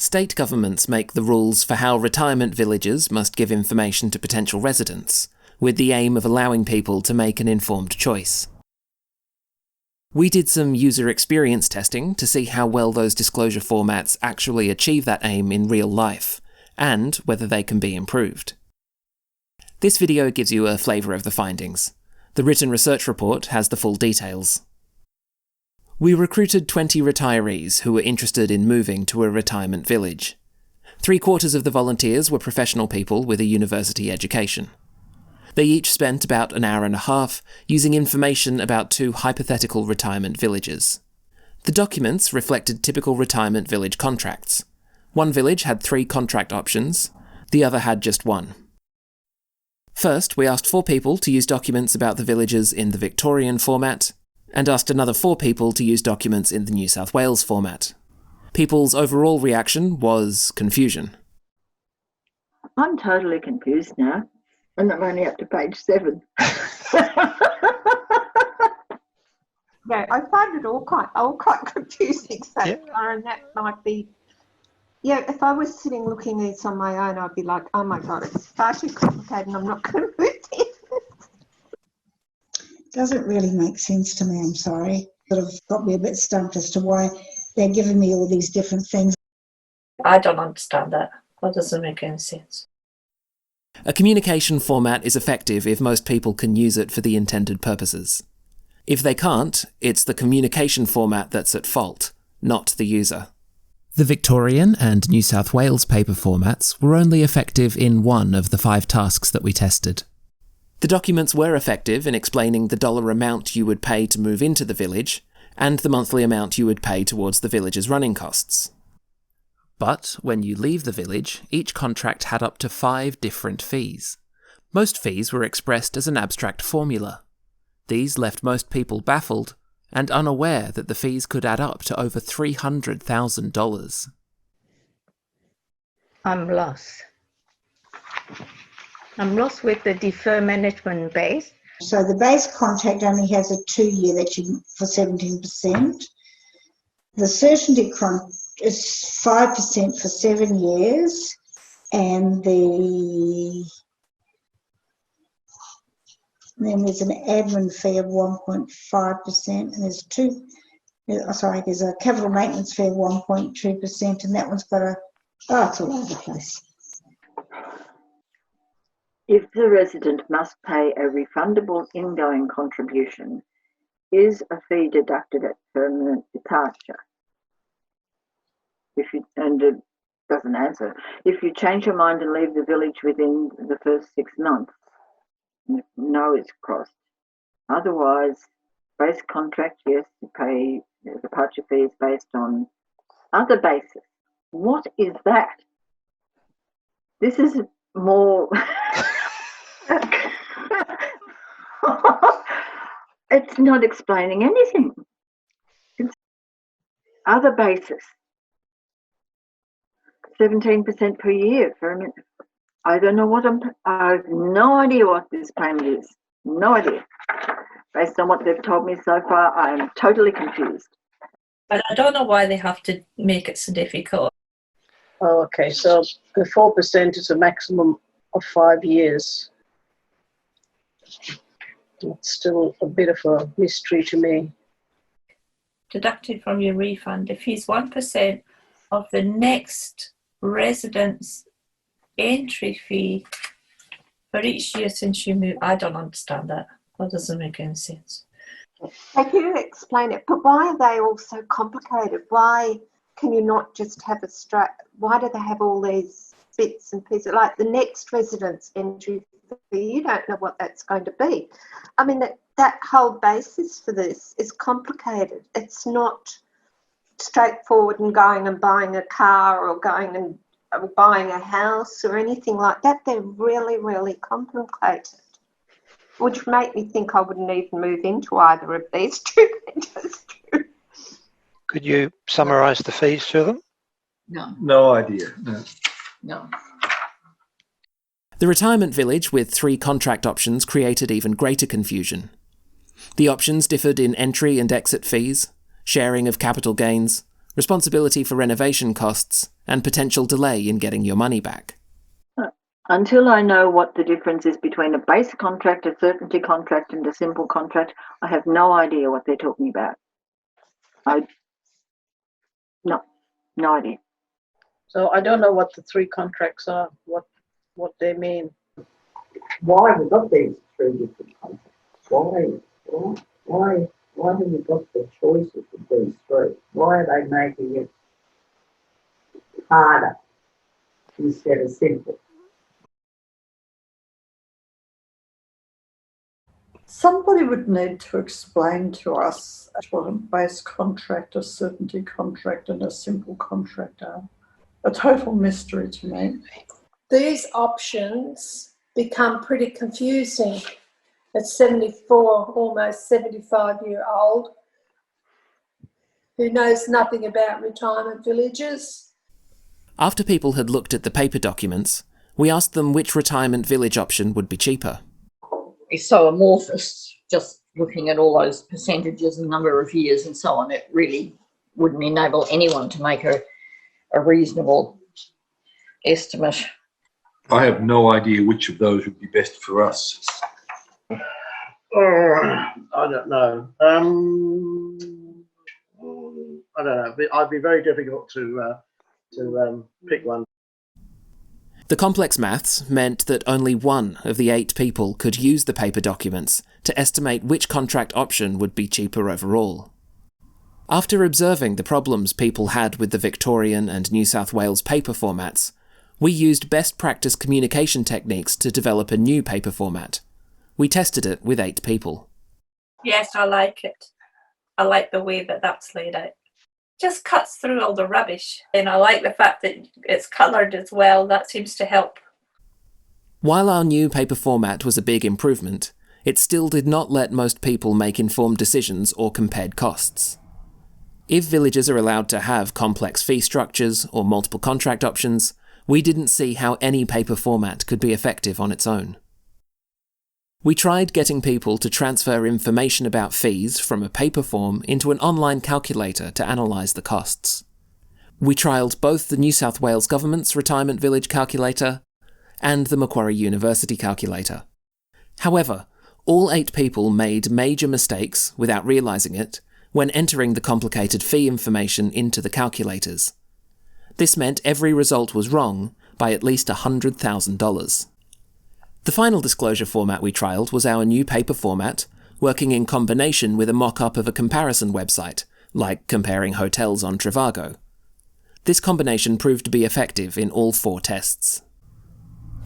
State governments make the rules for how retirement villages must give information to potential residents, with the aim of allowing people to make an informed choice. We did some user experience testing to see how well those disclosure formats actually achieve that aim in real life, and whether they can be improved. This video gives you a flavour of the findings. The written research report has the full details. We recruited 20 retirees who were interested in moving to a retirement village. 3/4 of the volunteers were professional people with a university education. They each spent about an hour and a half using information about 2 hypothetical retirement villages. The documents reflected typical retirement village contracts. One village had 3 contract options, the other had just 1. First, we asked 4 people to use documents about the villages in the Victorian format, and asked another 4 people to use documents in the New South Wales format. People's overall reaction was confusion. I'm totally confused now, and I'm only up to page 7. Yeah, I find it all quite confusing so far, and that might be. Yeah, if I was sitting looking at this on my own, I'd be like, oh my God, it's far too complicated and I'm not going to move in. Doesn't really make sense to me, I'm sorry. Sort of got me a bit stumped as to why they're giving me all these different things. I don't understand that. That doesn't make any sense. A communication format is effective if most people can use it for the intended purposes. If they can't, it's the communication format that's at fault, not the user. The Victorian and New South Wales paper formats were only effective in 1 of the 5 tasks that we tested. The documents were effective in explaining the dollar amount you would pay to move into the village, and the monthly amount you would pay towards the village's running costs. But when you leave the village, each contract had up to 5 different fees. Most fees were expressed as an abstract formula. These left most people baffled, and unaware that the fees could add up to over $300,000. I'm lost. I'm lost with the deferred management base. So the base contract only has a 2-year that you for 17%. The certainty is 5% for 7 years, and then there's an admin fee of 1.5%, and there's a capital maintenance fee of 1.2%, and that one's got it's all over the place. If the resident must pay a refundable ingoing contribution, is a fee deducted at permanent departure? And it doesn't answer. If you change your mind and leave the village within the first 6 months, no is crossed. Otherwise, base contract, yes, you pay the departure fee is based on other basis. What is that? This is more. It's not explaining anything. It's other basis. 17% per year for a minute. I don't know I have no idea what this payment is. No idea. Based on what they've told me so far, I am totally confused. But I don't know why they have to make it so difficult. Oh, okay, so the 4% is a maximum of 5 years. It's still a bit of a mystery to me. Deducted from your refund. The fee is 1% of the next resident's entry fee for each year since you moved. I don't understand that. That doesn't make any sense. They do explain it, but why are they all so complicated? Why can you not just have why do they have all these bits and pieces? Like the next resident's entry fee, you don't know what that's going to be. I mean, that whole basis for this is complicated. It's not straightforward and going and buying a car or going and buying a house or anything like that. They're really, really complicated, which make me think I wouldn't even move into either of these two. Could you summarise the fees to them? No idea. No. The retirement village with 3 contract options created even greater confusion. The options differed in entry and exit fees, sharing of capital gains, responsibility for renovation costs, and potential delay in getting your money back. Until I know what the difference is between a base contract, a certainty contract, and a simple contract, I have no idea what they're talking about. No idea. So I don't know what the three contracts are, what they mean. Why have we got these three different contracts? Why have we got the choices of these three? Why are they making it harder instead of simple? Somebody would need to explain to us what a base contract, a certainty contract, and a simple contract are. A total mystery to me. These options become pretty confusing at 74, almost 75-year-old, who knows nothing about retirement villages. After people had looked at the paper documents, we asked them which retirement village option would be cheaper. It's so amorphous, just looking at all those percentages and number of years and so on. It really wouldn't enable anyone to make a reasonable estimate. I have no idea which of those would be best for us. I don't know. I don't know. I'd be very difficult to pick one. The complex maths meant that only one of the 8 people could use the paper documents to estimate which contract option would be cheaper overall. After observing the problems people had with the Victorian and New South Wales paper formats, we used best practice communication techniques to develop a new paper format. We tested it with 8 people. Yes, I like it. I like the way that that's laid out. Just cuts through all the rubbish, and I like the fact that it's coloured as well. That seems to help. While our new paper format was a big improvement, it still did not let most people make informed decisions or compared costs. If villages are allowed to have complex fee structures or multiple contract options, we didn't see how any paper format could be effective on its own. We tried getting people to transfer information about fees from a paper form into an online calculator to analyse the costs. We trialled both the New South Wales Government's Retirement Village Calculator and the Macquarie University Calculator. However, all 8 people made major mistakes without realising it when entering the complicated fee information into the calculators. This meant every result was wrong by at least $100,000. The final disclosure format we trialled was our new paper format, working in combination with a mock-up of a comparison website, like comparing hotels on Trivago. This combination proved to be effective in all 4 tests.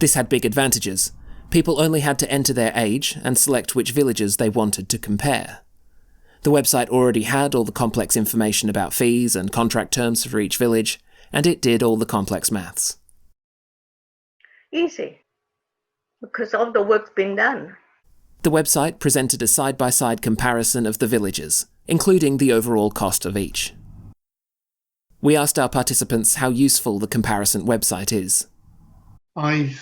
This had big advantages. People only had to enter their age and select which villages they wanted to compare. The website already had all the complex information about fees and contract terms for each village, and it did all the complex maths. Easy, because all the work's been done. The website presented a side-by-side comparison of the villages, including the overall cost of each. We asked our participants how useful the comparison website is. I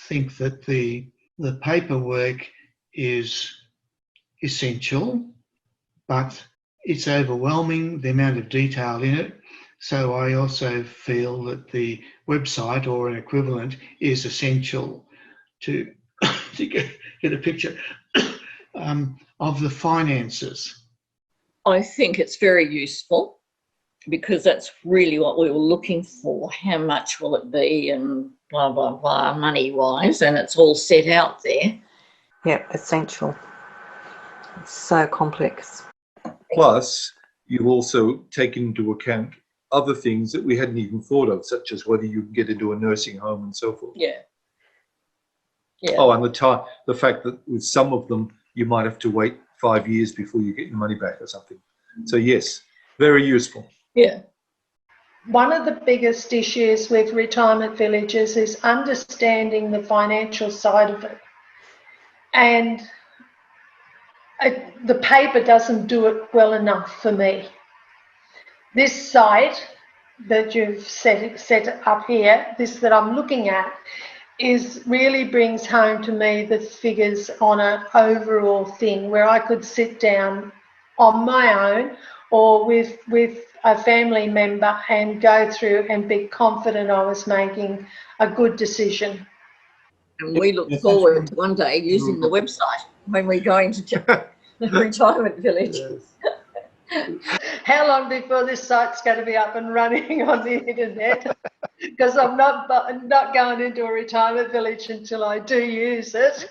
think that the paperwork is essential, but it's overwhelming, the amount of detail in it. So I also feel that the website or an equivalent is essential to get a picture of the finances. I think it's very useful because that's really what we were looking for. How much will it be and blah, blah, blah, money-wise, and it's all set out there. Yeah, essential. It's so complex. Plus, you also take into account other things that we hadn't even thought of, such as whether you can get into a nursing home and so forth. Yeah. Yeah. Oh, and the fact that with some of them, you might have to wait 5 years before you get your money back or something. So yes, very useful. Yeah. One of the biggest issues with retirement villages is understanding the financial side of it. And the paper doesn't do it well enough for me. This site that you've set up here, this that I'm looking at, really brings home to me the figures on an overall thing where I could sit down on my own or with a family member and go through and be confident I was making a good decision. And we look forward to one day using the website when we're going to the retirement village. How long before this site's going to be up and running on the internet? Because I'm not going into a retirement village until I do use it.